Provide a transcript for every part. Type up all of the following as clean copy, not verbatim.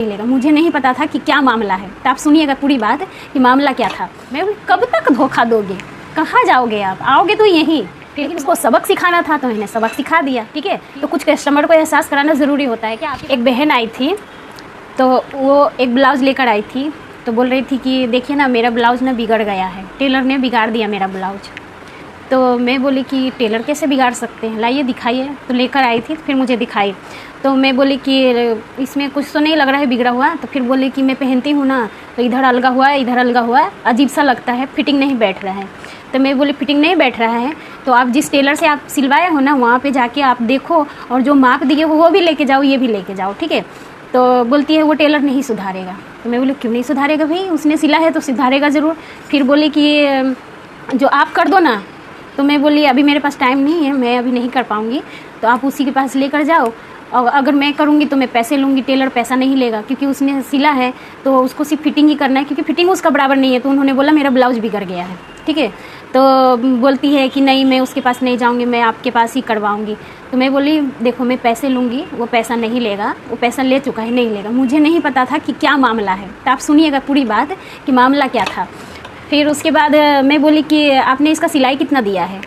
लेगा। मुझे नहीं पता था कि क्या मामला है, तो आप सुनिएगा पूरी बात कि मामला क्या था। मैं बोली कब तक धोखा दोगे, कहाँ जाओगे आप, आओगे तो यहीं। लेकिन उसको सबक सिखाना था तो मैंने सबक सिखा दिया। ठीक है, तो कुछ कस्टमर को एहसास कराना ज़रूरी होता है। क्या एक बहन आई थी, तो वो एक ब्लाउज़ लेकर आई थी, तो बोल रही थी कि देखिए ना मेरा ब्लाउज़ ना बिगड़ गया है, टेलर ने बिगाड़ दिया मेरा ब्लाउज। तो मैं बोली कि टेलर कैसे बिगाड़ सकते हैं, लाइए दिखाइए। तो लेकर आई थी, फिर मुझे दिखाई। तो मैं बोली कि इसमें कुछ तो नहीं लग रहा है बिगड़ा हुआ। तो फिर बोली कि मैं पहनती हूँ ना, तो इधर अलगा हुआ है, इधर अलगा हुआ है, अजीब सा लगता है, फिटिंग नहीं बैठ रहा है। तो मैं बोली फिटिंग नहीं बैठ रहा है तो आप जिस टेलर से आप सिलवाए हो ना, वहाँ पे जाके आप देखो और जो माप दिए हो वो भी लेके जाओ, ये भी लेके जाओ। ठीक है, तो बोलती है वो टेलर नहीं सुधारेगा। तो मैं बोली क्यों नहीं सुधारेगा भाई, उसने सिला है तो सुधारेगा ज़रूर। फिर बोली कि जो आप कर दो ना। तो मैं बोली अभी मेरे पास टाइम नहीं है, मैं अभी नहीं कर पाऊँगी, तो आप उसी के पास लेकर जाओ, और अगर मैं करूँगी तो मैं पैसे लूँगी, टेलर पैसा नहीं लेगा, क्योंकि उसने सिला है तो उसको सिर्फ फिटिंग ही करना है, क्योंकि फिटिंग उसका बराबर नहीं है। तो उन्होंने बोला मेरा ब्लाउज़ बिगड़ गया है। ठीक है, तो बोलती है कि नहीं मैं उसके पास नहीं जाऊँगी, मैं आपके पास ही करवाऊँगी। तो मैं बोली देखो मैं पैसे लूँगी, वो पैसा नहीं लेगा, वो पैसा ले चुका है, नहीं लेगा। मुझे नहीं पता था कि क्या मामला है, तो आप सुनिएगा पूरी बात कि मामला क्या था। फिर उसके बाद मैं बोली कि आपने इसका सिलाई कितना दिया है।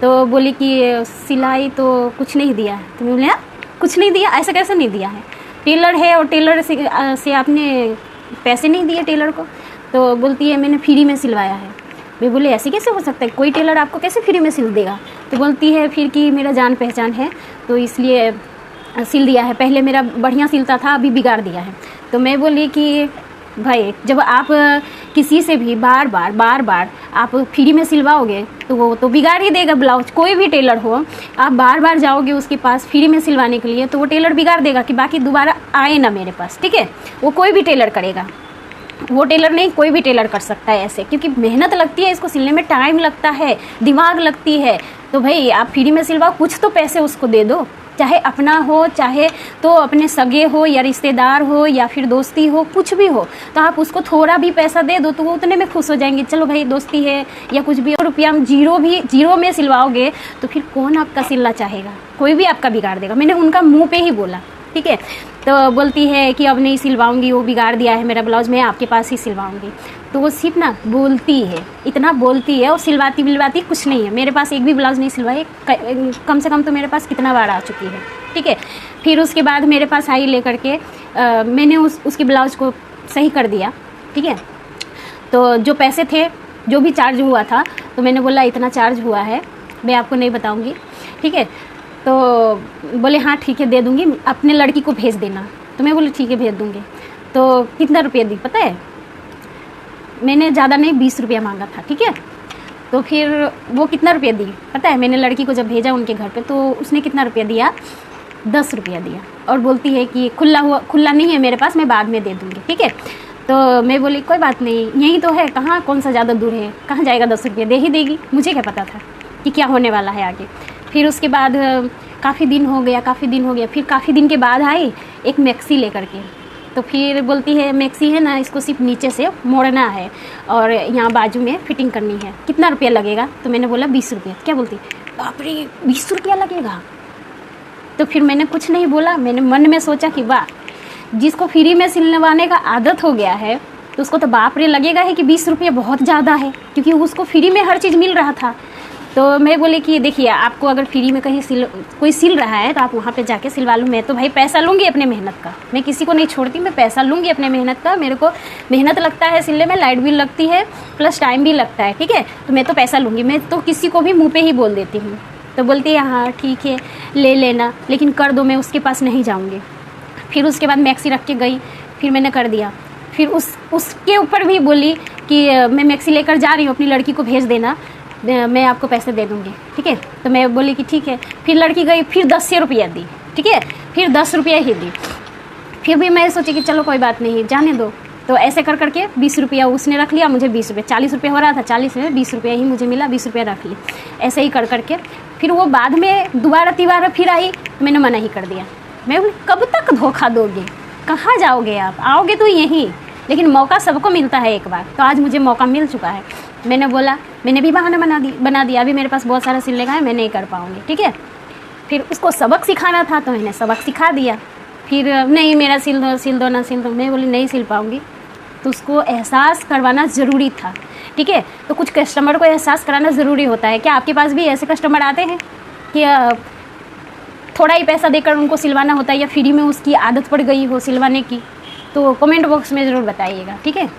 तो बोली कि सिलाई तो कुछ नहीं दिया है। तो मैं बोली कुछ नहीं दिया, ऐसा कैसे नहीं दिया है, टेलर है और टेलर से आपने पैसे नहीं दिए टेलर को। तो बोलती है मैंने फ्री में सिलवाया है। मैं बोले ऐसे कैसे हो सकता है, कोई टेलर आपको कैसे फ्री में सिल देगा। तो बोलती है फिर कि मेरा जान पहचान है तो इसलिए सिल दिया है, पहले मेरा बढ़िया सिलता था अभी बिगाड़ दिया है। तो मैं बोली कि भाई जब आप किसी से भी बार बार आप फ्री में सिलवाओगे तो वो तो बिगाड़ ही देगा ब्लाउज। कोई भी टेलर हो, आप बार बार जाओगे उसके पास फ्री में सिलवाने के लिए तो वो टेलर बिगाड़ देगा कि बाकी दोबारा आए ना मेरे पास। ठीक है, वो कोई भी टेलर करेगा, वो टेलर नहीं कोई भी टेलर कर सकता है ऐसे, क्योंकि मेहनत लगती है, इसको सिलने में टाइम लगता है, दिमाग लगती है। तो भाई आप फ्री में सिलवाओ, कुछ तो पैसे उसको दे दो, चाहे अपना हो, चाहे तो अपने सगे हो या रिश्तेदार हो या फिर दोस्ती हो, कुछ भी हो, तो आप उसको थोड़ा भी पैसा दे दो तो वो उतने में खुश हो जाएंगे। चलो भाई दोस्ती है या कुछ भी, रुपया हम जीरो में सिलवाओगे तो फिर कौन आपका सिलना चाहेगा, कोई भी आपका बिगाड़ देगा। मैंने उनका मुंह पे ही बोला। ठीक है, तो बोलती है कि अब नहीं सिलवाऊंगी, वो बिगाड़ दिया है मेरा ब्लाउज, मैं आपके पास ही सिलवाऊंगी। तो वो सिर्फ ना बोलती है, इतना बोलती है और सिलवाती कुछ नहीं है। मेरे पास एक भी ब्लाउज नहीं सिलवाई, कम से कम तो मेरे पास कितना बार आ चुकी है। ठीक है, फिर उसके बाद मेरे पास आई लेकर के मैंने उसके ब्लाउज को सही कर दिया। ठीक है, तो जो पैसे थे, जो भी चार्ज हुआ था, तो मैंने बोला इतना चार्ज हुआ है, मैं आपको नहीं बताऊँगी। ठीक है, तो बोले हाँ ठीक है दे दूँगी, अपने लड़की को भेज देना। तो मैं बोली ठीक है भेज दूँगी। तो कितना रुपया दी पता है, मैंने ज़्यादा नहीं 20 रुपया मांगा था। ठीक है, तो फिर वो कितना रुपया दी पता है, मैंने लड़की को जब भेजा उनके घर पे तो उसने कितना रुपया दिया, 10 रुपया दिया, और बोलती है कि खुला नहीं है मेरे पास, मैं बाद में दे दूँगी। ठीक है, तो मैं बोली कोई बात नहीं, यही तो है, कहाँ कौन सा ज़्यादा दूर है, कहाँ जाएगा, 10 रुपया दे ही देगी। मुझे क्या पता था कि क्या होने वाला है आगे। फिर उसके बाद काफ़ी दिन हो गया, फिर काफ़ी दिन के बाद आई एक मैक्सी लेकर के। तो फिर बोलती है मैक्सी है ना, इसको सिर्फ नीचे से मोड़ना है और यहाँ बाजू में फिटिंग करनी है, कितना रुपया लगेगा। तो मैंने बोला 20 रुपया। क्या बोलती, बाप रे 20 रुपया लगेगा। तो फिर मैंने कुछ नहीं बोला, मैंने मन में सोचा कि वाह, जिसको फ्री में सिलवाने का आदत हो गया है तो उसको तो बाप रे लगेगा है कि 20 रुपया बहुत ज़्यादा है, क्योंकि उसको फ्री में हर चीज़ मिल रहा था। तो मैं बोली कि देखिए आपको अगर फ्री में कहीं कोई सिल रहा है तो आप वहाँ पे जाके सिलवा लूँ, मैं तो भाई पैसा लूँगी अपने मेहनत का, मैं किसी को नहीं छोड़ती, मैं पैसा लूँगी अपने मेहनत का। मेरे को मेहनत लगता है सिलने में, लाइट भी लगती है प्लस टाइम भी लगता है। ठीक है, तो मैं तो पैसा लूँगी, मैं तो किसी को भी मुँह पे ही बोल देती हूँ। तो बोलती है हाँ ठीक है ले लेना, लेकिन कर दो, मैं उसके पास नहीं जाऊँगी। फिर उसके बाद मैक्सी रख के गई, फिर मैंने कर दिया। फिर उसके ऊपर भी बोली कि मैं मैक्सी लेकर जा रही हूँ, अपनी लड़की को भेज देना, मैं आपको पैसे दे दूँगी। ठीक है, तो मैं बोली कि ठीक है। फिर लड़की गई, फिर 10 रुपया दी। ठीक है, फिर 10 रुपया ही दी। फिर भी मैं सोची कि चलो कोई बात नहीं जाने दो। तो ऐसे कर करके 20 रुपया उसने रख लिया, मुझे 20 रुपये, 40 रुपये हो रहा था, 40 में 20 रुपया ही मुझे मिला, 20 रुपया रख ली। ऐसे ही कर करके फिर वो बाद में दोबारा फिर आई, मैंने मना ही कर दिया। मैं बोली कब तक धोखा दोगे, कहाँ जाओगे आप, आओगे तो यहीं। लेकिन मौका सबको मिलता है एक बार, तो आज मुझे मौका मिल चुका है। मैंने बोला, मैंने भी बहाना बना दिया, अभी मेरे पास बहुत सारा सिलने का है, मैं नहीं कर पाऊँगी। ठीक है, फिर उसको सबक सिखाना था तो मैंने सबक सिखा दिया। फिर नहीं मेरा सिल दो ना सिल दो। मैं बोली नहीं सिल पाऊँगी। तो उसको एहसास करवाना ज़रूरी था, ठीक है। तो कुछ कस्टमर को एहसास कराना ज़रूरी होता है। क्या आपके पास भी ऐसे कस्टमर आते हैं कि थोड़ा ही पैसा देकर उनको सिलवाना होता है, या फ्री में उसकी आदत पड़ गई हो सिलवाने की? तो कमेंट बॉक्स में ज़रूर बताइएगा, ठीक है।